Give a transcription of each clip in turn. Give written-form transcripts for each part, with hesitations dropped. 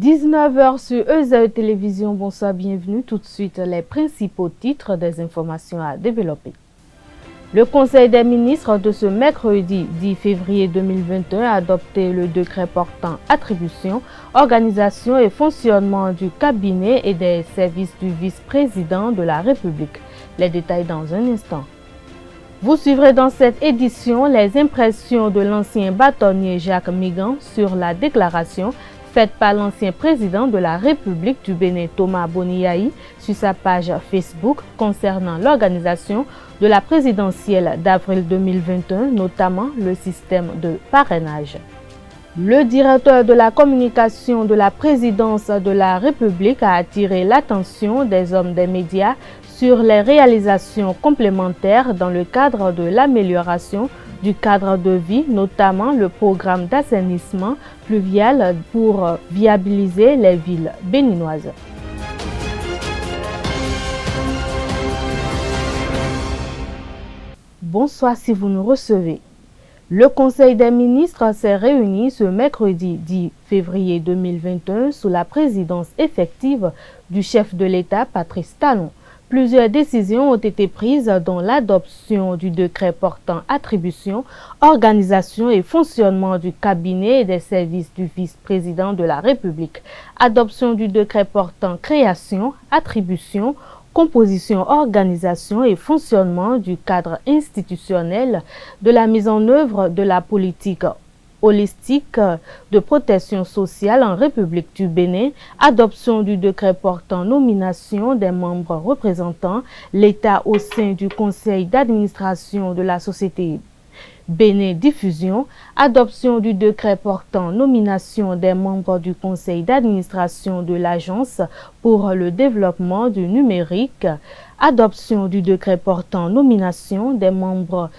19h sur EZAE Télévision, bonsoir, bienvenue. Tout de suite, les principaux titres des informations à développer. Le Conseil des ministres de ce mercredi 10 février 2021 a adopté le décret portant attribution, organisation et fonctionnement du cabinet et des services du vice-président de la République. Les détails dans un instant. Vous suivrez dans cette édition les impressions de l'ancien bâtonnier Jacques Migan sur la déclaration faite par l'ancien président de la République du Bénin Thomas Boniaï sur sa page Facebook concernant l'organisation de la présidentielle d'avril 2021, notamment le système de parrainage. Le directeur de la communication de la présidence de la République a attiré l'attention des hommes des médias sur les réalisations complémentaires dans le cadre de l'amélioration du cadre de vie, notamment le programme d'assainissement pluvial pour viabiliser les villes béninoises. Bonsoir si vous nous recevez. Le Conseil des ministres s'est réuni ce mercredi 10 février 2021 sous la présidence effective du chef de l'État Patrice Talon. Plusieurs décisions ont été prises, dont l'adoption du décret portant attribution, organisation et fonctionnement du cabinet et des services du vice-président de la République, adoption du décret portant création, attribution, composition, organisation et fonctionnement du cadre institutionnel de la mise en œuvre de la politique holistique de protection sociale en République du Bénin, adoption du décret portant nomination des membres représentant l'État au sein du conseil d'administration de la société Bénin Diffusion, adoption du décret portant nomination des membres du conseil d'administration de l'Agence pour le développement du numérique, adoption du décret portant nomination des membres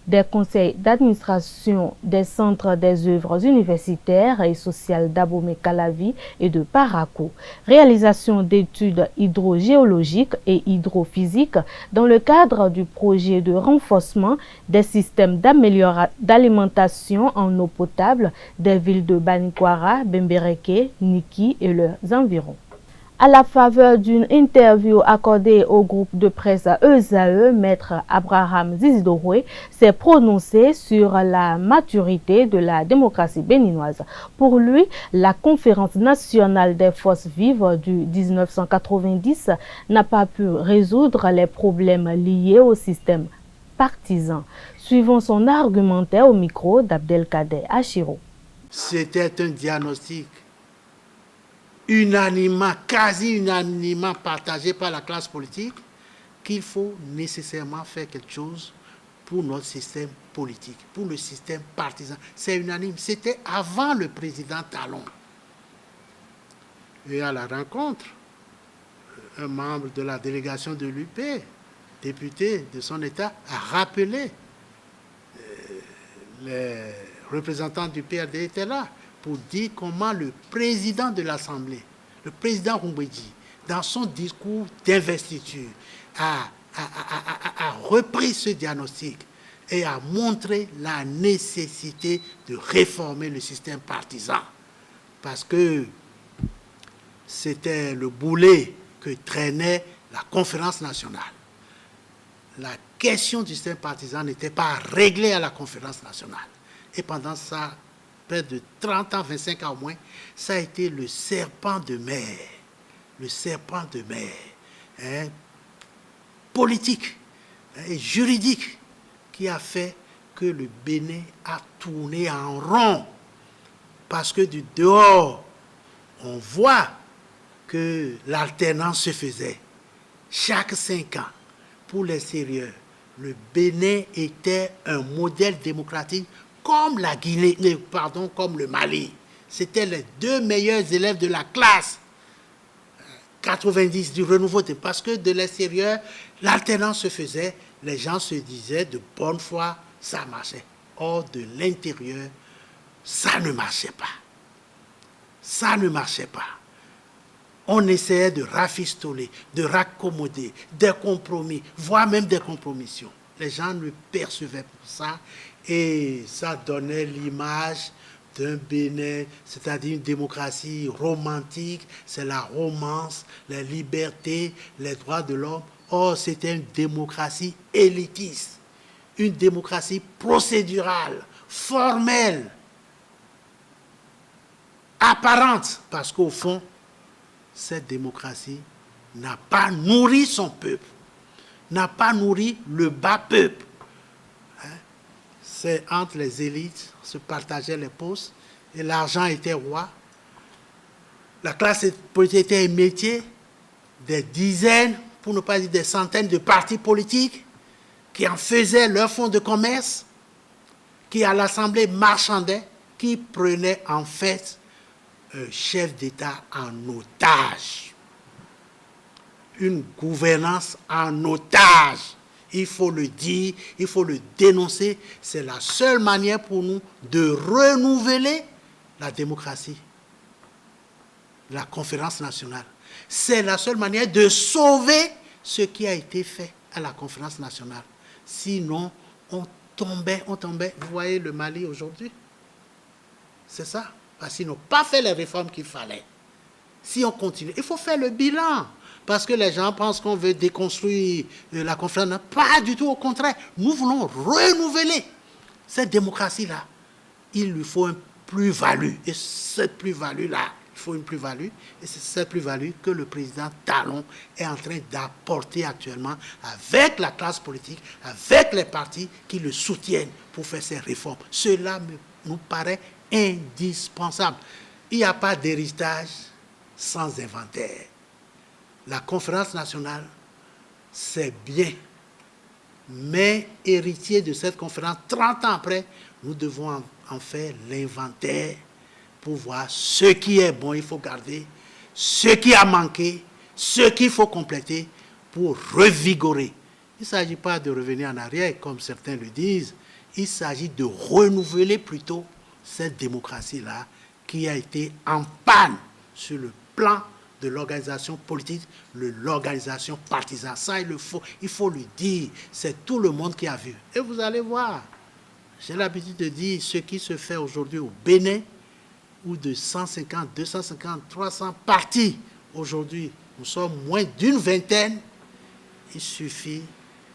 des conseils d'administration des centres des œuvres universitaires et sociales d'Abomey-Calavi et de Parakou, réalisation d'études hydrogéologiques et hydrophysiques dans le cadre du projet de renforcement des systèmes d'alimentation en eau potable des villes de Banikwara, Bembereke, Niki et leurs environs. À la faveur d'une interview accordée au groupe de presse EZAE, Maître Abraham Zizidoré s'est prononcé sur la maturité de la démocratie béninoise. Pour lui, la conférence nationale des forces vives du 1990 n'a pas pu résoudre les problèmes liés au système partisan. Suivons son argumentaire au micro d'Abdelkader Achiro. C'était un diagnostic quasi unanimement partagé par la classe politique, qu'il faut nécessairement faire quelque chose pour notre système politique, pour le système partisan. C'est unanime. C'était avant le président Talon. Et à la rencontre, un membre de la délégation de l'UP, député de son État, a rappelé les représentants du PRD étaient là pour dire comment le président de l'Assemblée, le président Rumbedji, dans son discours d'investiture, a repris ce diagnostic et a montré la nécessité de réformer le système partisan. Parce que c'était le boulet que traînait la conférence nationale. La question du système partisan n'était pas réglée à la conférence nationale. Et pendant ça, près de 30 ans, 25 ans au moins, ça a été le serpent de mer, politique et juridique qui a fait que le Bénin a tourné en rond. Parce que du dehors, on voit que l'alternance se faisait chaque 5 ans. Pour l'extérieur, le Bénin était un modèle démocratique comme la Guinée, comme le Mali. C'était les 2 meilleurs élèves de la classe 90 du renouveau. Parce que de l'extérieur, l'alternance se faisait, les gens se disaient de bonne foi, ça marchait. Or, de l'intérieur, ça ne marchait pas. Ça ne marchait pas. On essayait de rafistoler, de raccommoder, des compromis, voire même des compromissions. Les gens ne percevaient pas ça et ça donnait l'image d'un Bénin, c'est-à-dire une démocratie romantique, c'est la romance, la liberté, les droits de l'homme. Or, c'était une démocratie élitiste, une démocratie procédurale, formelle, apparente, parce qu'au fond, cette démocratie n'a pas nourri son peuple, n'a pas nourri le bas peuple. C'est entre les élites, se partageaient les postes, et l'argent était roi. La classe politique était un métier, des dizaines, pour ne pas dire des centaines de partis politiques qui en faisaient leur fonds de commerce, qui à l'Assemblée marchandaient, qui prenaient en fait un chef d'État en otage. Une gouvernance en otage. Il faut le dire, il faut le dénoncer. C'est la seule manière pour nous de renouveler la démocratie, la conférence nationale. C'est la seule manière de sauver ce qui a été fait à la conférence nationale. Sinon, on tombait. Vous voyez le Mali aujourd'hui? C'est ça. Parce qu'ils n'ont pas fait les réformes qu'il fallait. Si on continue, il faut faire le bilan. Parce que les gens pensent qu'on veut déconstruire la conférence. Pas du tout, au contraire. Nous voulons renouveler cette démocratie-là. Il lui faut une plus-value. Et cette plus-value-là, il faut une plus-value. Et c'est cette plus-value que le président Talon est en train d'apporter actuellement avec la classe politique, avec les partis qui le soutiennent pour faire ces réformes. Cela nous paraît indispensable. Il n'y a pas d'héritage sans inventaire. La conférence nationale, c'est bien. Mais héritier de cette conférence, 30 ans après, nous devons en faire l'inventaire pour voir ce qui est bon, il faut garder, ce qui a manqué, ce qu'il faut compléter pour revigorer. Il ne s'agit pas de revenir en arrière, comme certains le disent. Il s'agit de renouveler plutôt cette démocratie-là qui a été en panne sur le plan de l'organisation politique, de l'organisation partisane. Ça, il faut le dire. C'est tout le monde qui a vu. Et vous allez voir, j'ai l'habitude de dire ce qui se fait aujourd'hui au Bénin, où de 150, 250, 300 partis, aujourd'hui, nous sommes moins d'une vingtaine. Il suffit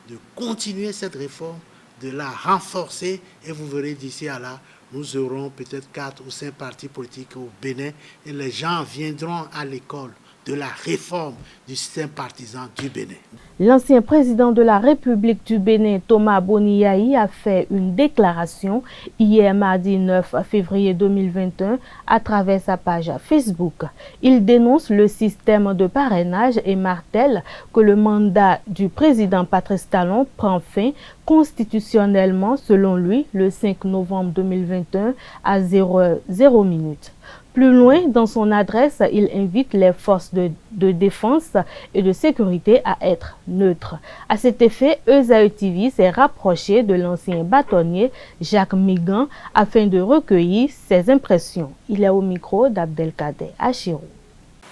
de continuer cette réforme, de la renforcer, et vous verrez d'ici à là, nous aurons peut-être 4 ou 5 partis politiques au Bénin et les gens viendront à l'école de la réforme du système partisan du Bénin. L'ancien président de la République du Bénin, Thomas Boni-Yahi, a fait une déclaration hier mardi 9 février 2021 à travers sa page Facebook. Il dénonce le système de parrainage et martèle que le mandat du président Patrice Talon prend fin constitutionnellement, selon lui, le 5 novembre 2021 à 00 minutes. Plus loin, dans son adresse, il invite les forces de défense et de sécurité à être neutres. À cet effet, Esaü TV s'est rapproché de l'ancien bâtonnier Jacques Migan afin de recueillir ses impressions. Il est au micro d'Abdelkader Achirou.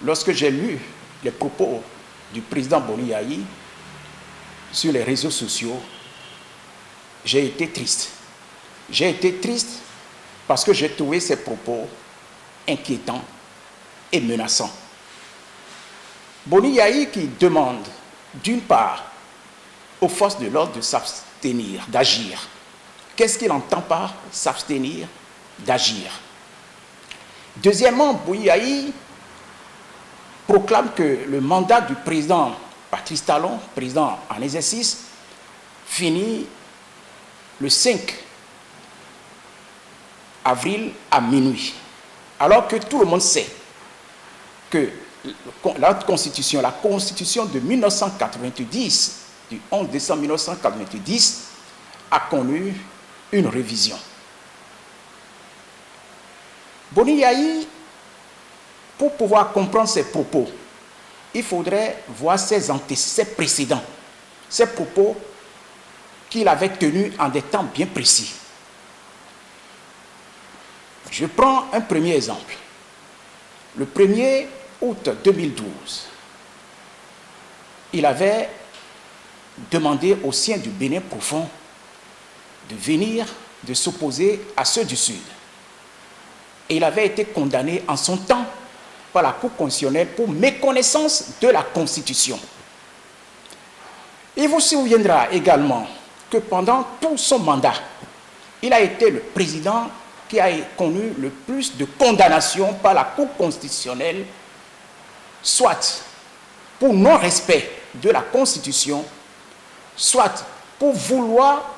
Lorsque j'ai lu les propos du président Boni-Yahi sur les réseaux sociaux, j'ai été triste. J'ai été triste parce que j'ai trouvé ces propos inquiétant et menaçant. Boni-Yahi qui demande d'une part aux forces de l'ordre de s'abstenir, d'agir. Qu'est-ce qu'il entend par s'abstenir, d'agir? Deuxièmement, Boni-Yahi proclame que le mandat du président Patrice Talon, président en exercice, finit le 5 avril à minuit. Alors que tout le monde sait que la Constitution de 1990, du 11 décembre 1990, a connu une révision. Boni-Yahi, pour pouvoir comprendre ses propos, il faudrait voir ses précédents, ses propos qu'il avait tenus en des temps bien précis. Je prends un premier exemple. Le 1er août 2012, il avait demandé aux siens du Bénin profond de venir, de s'opposer à ceux du Sud. Et il avait été condamné en son temps par la Cour constitutionnelle pour méconnaissance de la Constitution. Il vous souviendra également que pendant tout son mandat, il a été le président qui a connu le plus de condamnations par la Cour constitutionnelle, soit pour non-respect de la Constitution, soit pour vouloir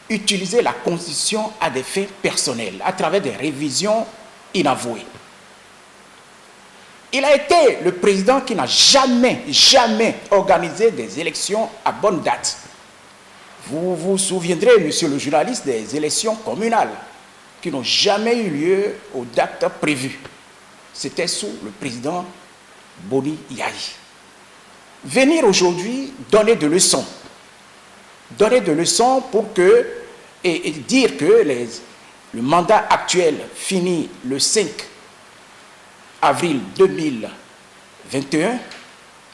utiliser la Constitution à des fins personnels, à travers des révisions inavouées. Il a été le président qui n'a jamais organisé des élections à bonne date. Vous vous souviendrez, monsieur le journaliste, des élections communales qui n'ont jamais eu lieu aux dates prévues. C'était sous le président Boni Yayi. Venir aujourd'hui donner de leçons pour que, et dire que le mandat actuel finit le 5 avril 2021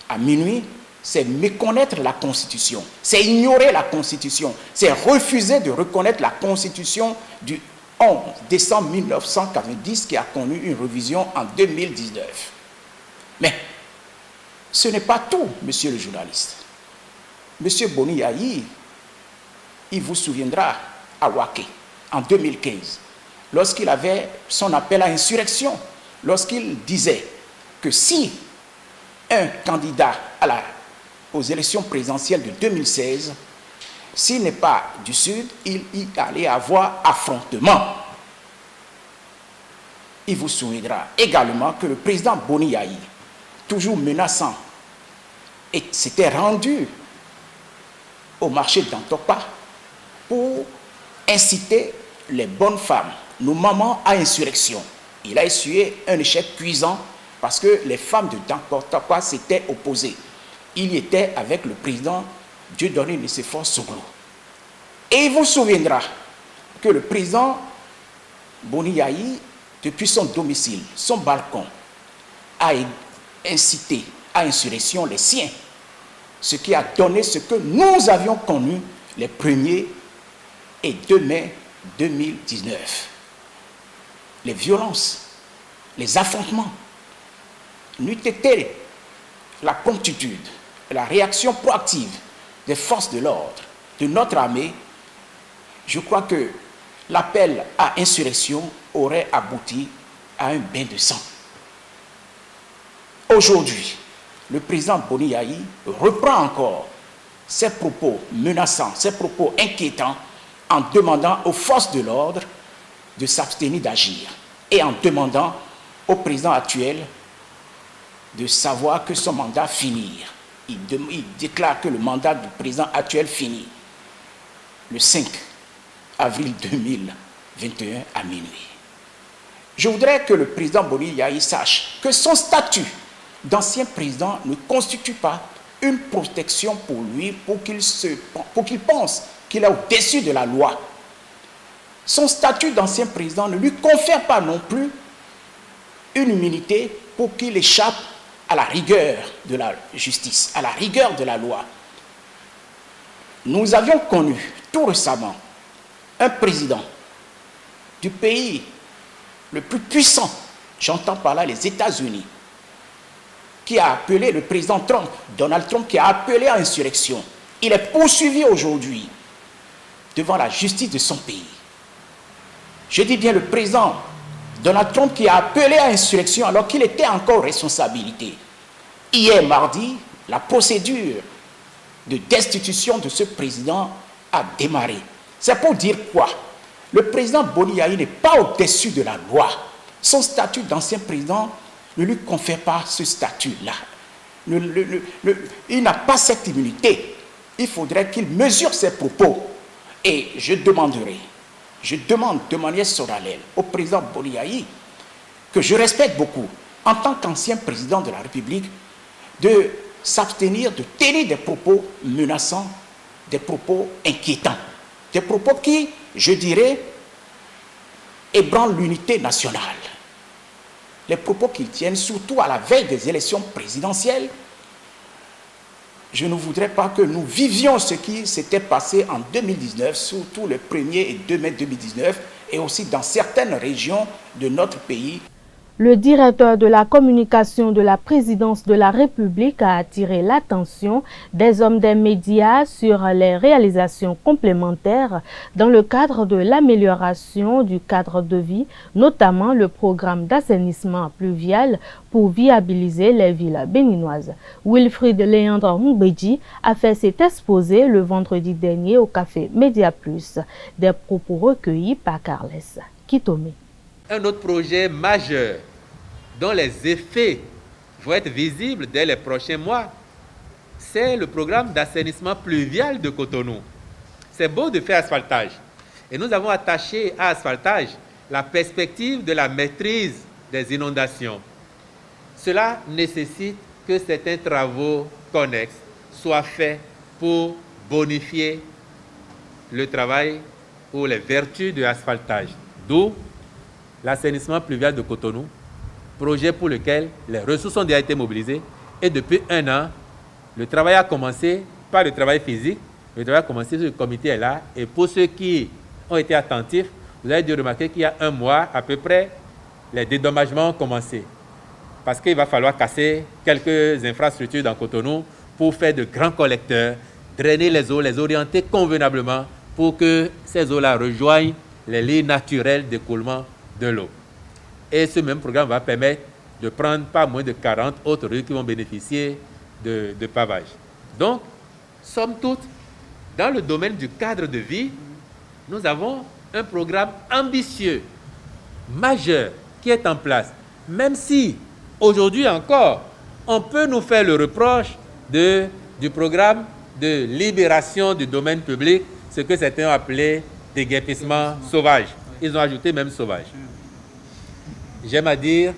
à minuit, c'est méconnaître la Constitution, c'est ignorer la Constitution, c'est refuser de reconnaître la Constitution du 11 décembre 1990 qui a connu une révision en 2019. Mais ce n'est pas tout, monsieur le journaliste. Monsieur Boni Yayi, il vous souviendra à Waké, en 2015, lorsqu'il avait son appel à insurrection, lorsqu'il disait que si un candidat aux élections présidentielles de 2016, s'il n'est pas du Sud, il y allait avoir affrontement. Il vous souviendra également que le président Boni Yayi, toujours menaçant, s'était rendu au marché d'Antopa pour inciter les bonnes femmes, nos mamans, à insurrection. Il a essuyé un échec cuisant parce que les femmes de Antopa s'étaient opposées. Il y était avec le président Dieudonné Nicéphore Soglo. Et il vous souviendra que le président Boni Yayi, depuis son domicile, son balcon, a incité à insurrection les siens, ce qui a donné ce que nous avions connu les 1er et 2 mai 2019. Les violences, les affrontements, n'eût été la promptitude, la réaction proactive des forces de l'ordre, de notre armée, je crois que l'appel à insurrection aurait abouti à un bain de sang. Aujourd'hui, le président Boni Yayi reprend encore ses propos menaçants, ses propos inquiétants en demandant aux forces de l'ordre de s'abstenir d'agir et en demandant au président actuel de savoir que son mandat finit. Il déclare que le mandat du président actuel finit le 5 avril 2021 à minuit. Je voudrais que le président Boni Yayi sache que son statut d'ancien président ne constitue pas une protection pour lui, pour qu'il pense qu'il est au-dessus de la loi. Son statut d'ancien président ne lui confère pas non plus une immunité pour qu'il échappe à la rigueur de la justice, à la rigueur de la loi. Nous avions connu tout récemment un président du pays le plus puissant, j'entends par là les États-Unis, qui a appelé le président Trump, Donald Trump, qui a appelé à insurrection. Il est poursuivi aujourd'hui devant la justice de son pays. Je dis bien le président Donald Trump qui a appelé à insurrection alors qu'il était encore en responsabilité. Hier mardi, la procédure de destitution de ce président a démarré. C'est pour dire quoi? Le président Boni Yayi n'est pas au-dessus de la loi. Son statut d'ancien président ne lui confère pas ce statut-là. Il n'a pas cette immunité. Il faudrait qu'il mesure ses propos. Et je demande de manière solennelle au président Boni Yayi, que je respecte beaucoup, en tant qu'ancien président de la République, de s'abstenir de tenir des propos menaçants, des propos inquiétants, des propos qui, je dirais, ébranlent l'unité nationale. Les propos qu'ils tiennent, surtout à la veille des élections présidentielles, je ne voudrais pas que nous vivions ce qui s'était passé en 2019, surtout le 1er et 2 mai 2019, et aussi dans certaines régions de notre pays. Le directeur de la communication de la présidence de la République a attiré l'attention des hommes des médias sur les réalisations complémentaires dans le cadre de l'amélioration du cadre de vie, notamment le programme d'assainissement pluvial pour viabiliser les villes béninoises. Wilfried Léandre Mbedji a fait cet exposé le vendredi dernier au Café Média Plus. Des propos recueillis par Carles Kitome. Un autre projet majeur dont les effets vont être visibles dès les prochains mois, c'est le programme d'assainissement pluvial de Cotonou. C'est beau de faire asphaltage. Et nous avons attaché à asphaltage la perspective de la maîtrise des inondations. Cela nécessite que certains travaux connexes soient faits pour bonifier le travail ou les vertus de l'asphaltage. D'où l'assainissement pluvial de Cotonou, projet pour lequel les ressources ont déjà été mobilisées. Et depuis 1 an, le travail a commencé, pas le travail physique, le travail a commencé, le comité est là. Et pour ceux qui ont été attentifs, vous avez dû remarquer qu'il y a 1 mois à peu près, les dédommagements ont commencé. Parce qu'il va falloir casser quelques infrastructures dans Cotonou pour faire de grands collecteurs, drainer les eaux, les orienter convenablement pour que ces eaux-là rejoignent les lignes naturelles d'écoulement de l'eau. Et ce même programme va permettre de prendre pas moins de 40 autres rues qui vont bénéficier de pavage. Donc, somme toute, dans le domaine du cadre de vie, nous avons un programme ambitieux, majeur, qui est en place. Même si, aujourd'hui encore, on peut nous faire le reproche du programme de libération du domaine public, ce que certains ont appelé déguerpissement sauvage. Ils ont ajouté même sauvage. J'aime à dire,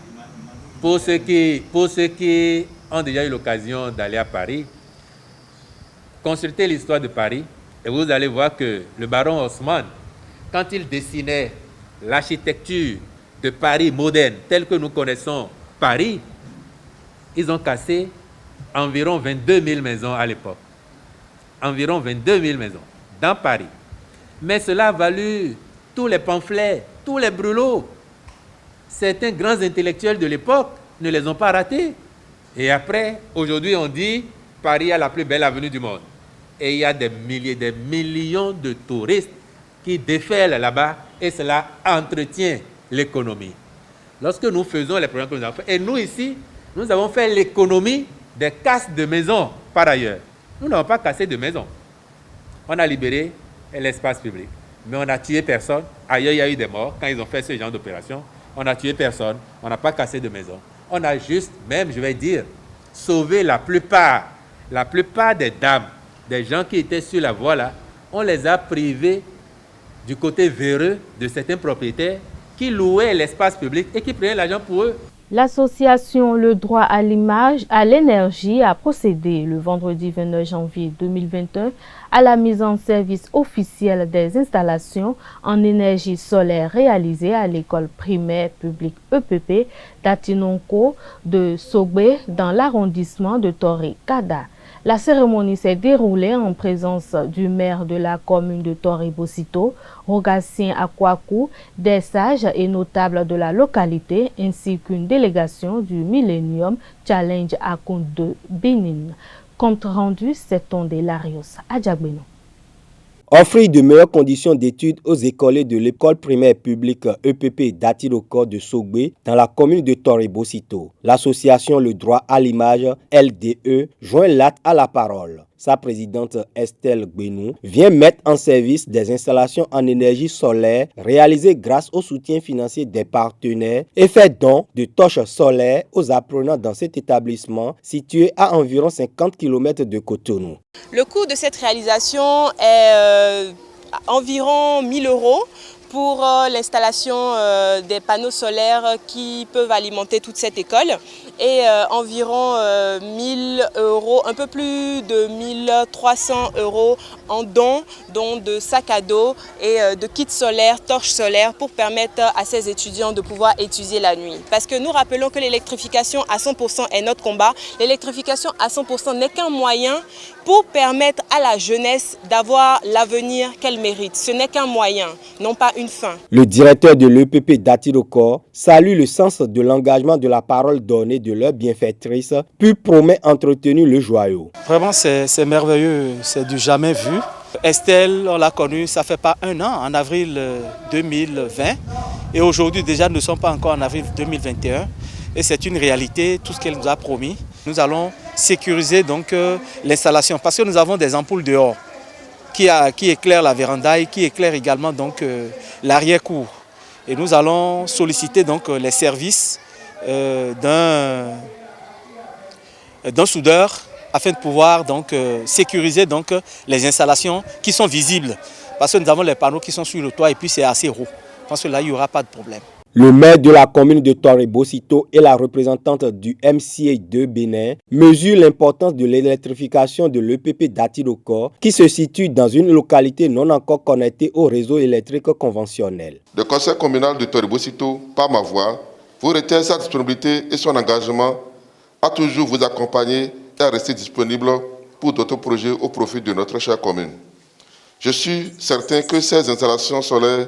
pour ceux qui ont déjà eu l'occasion d'aller à Paris, consultez l'histoire de Paris et vous allez voir que le baron Haussmann, quand il dessinait l'architecture de Paris moderne, telle que nous connaissons Paris, ils ont cassé environ 22 000 maisons à l'époque. Environ 22 000 maisons dans Paris. Mais cela a valu tous les pamphlets, tous les brûlots. Certains grands intellectuels de l'époque ne les ont pas ratés. Et après, aujourd'hui, on dit Paris a la plus belle avenue du monde. Et il y a des milliers, des millions de touristes qui déferlent là-bas et cela entretient l'économie. Lorsque nous faisons les programmes que nous avons fait, et nous ici, nous avons fait l'économie des casses de maisons par ailleurs. Nous n'avons pas cassé de maisons. On a libéré l'espace public. Mais on n'a tué personne. Ailleurs, il y a eu des morts quand ils ont fait ce genre d'opération. On n'a tué personne, on n'a pas cassé de maison. On a juste, même, je vais dire, sauvé la plupart des dames, des gens qui étaient sur la voie là, on les a privés du côté véreux de certains propriétaires qui louaient l'espace public et qui prenaient l'argent pour eux. L'association Le Droit à l'Image, à l'Énergie a procédé le vendredi 29 janvier 2021 à la mise en service officielle des installations en énergie solaire réalisées à l'école primaire publique EPP d'Atinonko de Sogbe dans l'arrondissement de Toré-Kada. La cérémonie s'est déroulée en présence du maire de la commune de Toré-Bocito, Rogatien Akwaku, des sages et notables de la localité, ainsi qu'une délégation du Millennium Challenge à compte de Bénin. Compte rendu, c'est de Larios Adjagbeno. Offrir de meilleures conditions d'études aux écoliers de l'école primaire publique EPP d'Atinonko de Sogbe dans la commune de Toré-Bocito. L'association Le Droit à l'Image, LDE, joint l'acte à la parole. Sa présidente Estelle Gbenou vient mettre en service des installations en énergie solaire réalisées grâce au soutien financier des partenaires et fait don de torches solaires aux apprenants dans cet établissement situé à environ 50 km de Cotonou. Le coût de cette réalisation est environ 1 000 € pour l'installation des panneaux solaires qui peuvent alimenter toute cette école et environ 1 000 €, un peu plus de 1 300 € en dons de sacs à dos et de kits solaires, torches solaires pour permettre à ces étudiants de pouvoir étudier la nuit. Parce que nous rappelons que l'électrification à 100% est notre combat. L'électrification à 100% n'est qu'un moyen pour permettre à la jeunesse d'avoir l'avenir qu'elle mérite. Ce n'est qu'un moyen, non pas une fin. Le directeur de l'EPP d'Atirokor salue le sens de l'engagement de la parole donnée de leur bienfaitrice, puis promet entretenir le joyau. Vraiment, c'est merveilleux, c'est du jamais vu. Estelle, on l'a connue, ça fait pas un an, en avril 2020. Et aujourd'hui, déjà, nous ne sommes pas encore en avril 2021. Et c'est une réalité, tout ce qu'elle nous a promis. Nous allons sécuriser donc l'installation parce que nous avons des ampoules dehors qui éclairent la véranda et qui éclairent également donc l'arrière-cour. Et nous allons solliciter donc les services d'un soudeur afin de pouvoir donc sécuriser donc les installations qui sont visibles. Parce que nous avons les panneaux qui sont sur le toit et puis c'est assez haut. Je pense que là, il n'y aura pas de problème. Le maire de la commune de Torre-Bocito et la représentante du MCA de Bénin mesurent l'importance de l'électrification de l'EPP d'Atirokor qui se situe dans une localité non encore connectée au réseau électrique conventionnel. Le conseil communal de Torre-Bocito, par ma voix, vous retient sa disponibilité et son engagement à toujours vous accompagner et à rester disponible pour d'autres projets au profit de notre chère commune. Je suis certain que ces installations solaires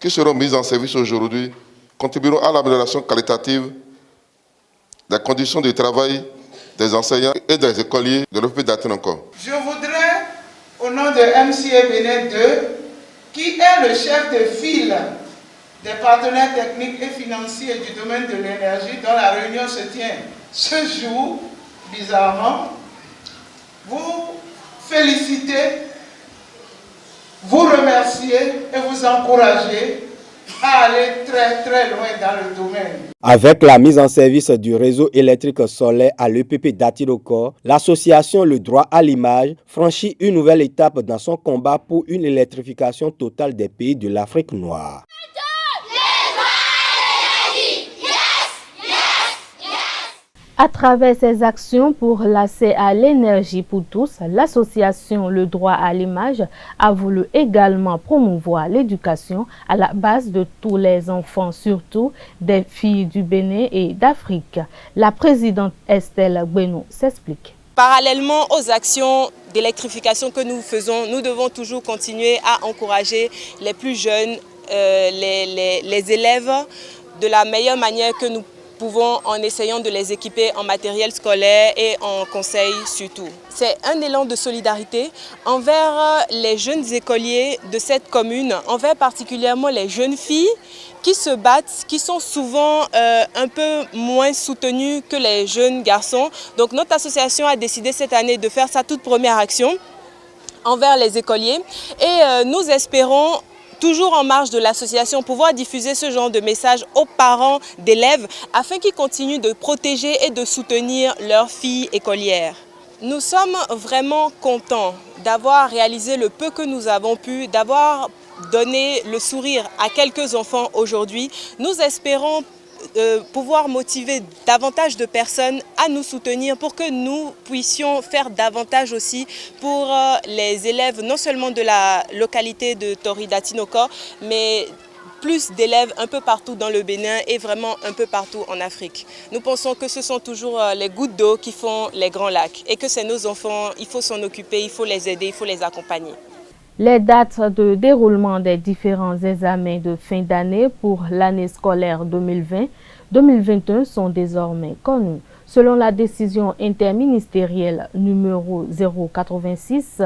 qui seront mises en service aujourd'hui contribueront à l'amélioration qualitative des conditions de travail des enseignants et des écoliers de l'EPP d'Atirokor. Je voudrais, au nom de MCA Bénin 2, qui est le chef de file des partenaires techniques et financiers du domaine de l'énergie, dont la réunion se tient ce jour, bizarrement, vous féliciter, vous remercier et vous encourager à aller très très loin dans le domaine. Avec la mise en service du réseau électrique solaire à l'EPP d'Atirokor, l'association Le Droit à l'Image franchit une nouvelle étape dans son combat pour une électrification totale des pays de l'Afrique noire. À travers ses actions pour l'accès à l'énergie pour tous, l'association Le Droit à l'Image a voulu également promouvoir l'éducation à la base de tous les enfants, surtout des filles du Bénin et d'Afrique. La présidente Estelle Gbenou s'explique. Parallèlement aux actions d'électrification que nous faisons, nous devons toujours continuer à encourager les plus jeunes, les élèves de la meilleure manière que nous pouvons en essayant de les équiper en matériel scolaire et en conseil surtout. C'est un élan de solidarité envers les jeunes écoliers de cette commune, envers particulièrement les jeunes filles qui se battent, qui sont souvent un peu moins soutenues que les jeunes garçons. Donc notre association a décidé cette année de faire sa toute première action envers les écoliers et nous espérons toujours en marge de l'association, pouvoir diffuser ce genre de messages aux parents d'élèves afin qu'ils continuent de protéger et de soutenir leurs filles écolières. Nous sommes vraiment contents d'avoir réalisé le peu que nous avons pu, d'avoir donné le sourire à quelques enfants aujourd'hui. Nous espérons pouvoir motiver davantage de personnes à nous soutenir pour que nous puissions faire davantage aussi pour les élèves non seulement de la localité de Torre-d'Atirokor mais plus d'élèves un peu partout dans le Bénin et vraiment un peu partout en Afrique. Nous pensons que ce sont toujours les gouttes d'eau qui font les grands lacs et que c'est nos enfants, il faut s'en occuper, il faut les aider, il faut les accompagner. Les dates de déroulement des différents examens de fin d'année pour l'année scolaire 2020-2021 sont désormais connues. Selon la décision interministérielle numéro 086,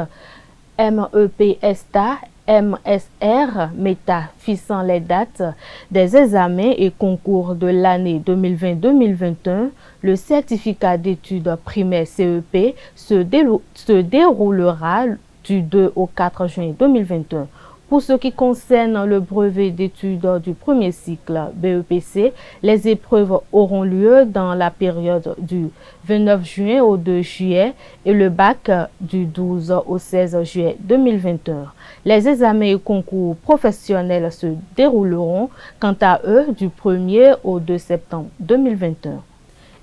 MEP-ESTA, MSR, META, fixant les dates des examens et concours de l'année 2020-2021, le certificat d'études primaires CEP se déroulera du 2 au 4 juin 2021. Pour ce qui concerne le brevet d'études du premier cycle BEPC, les épreuves auront lieu dans la période du 29 juin au 2 juillet et le bac du 12 au 16 juillet 2021. Les examens et concours professionnels se dérouleront quant à eux du 1er au 2 septembre 2021.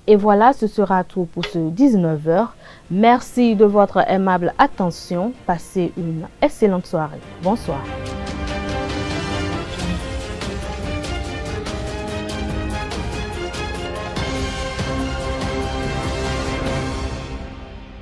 Et voilà, ce sera tout pour ce 19h. Merci de votre aimable attention. Passez une excellente soirée. Bonsoir.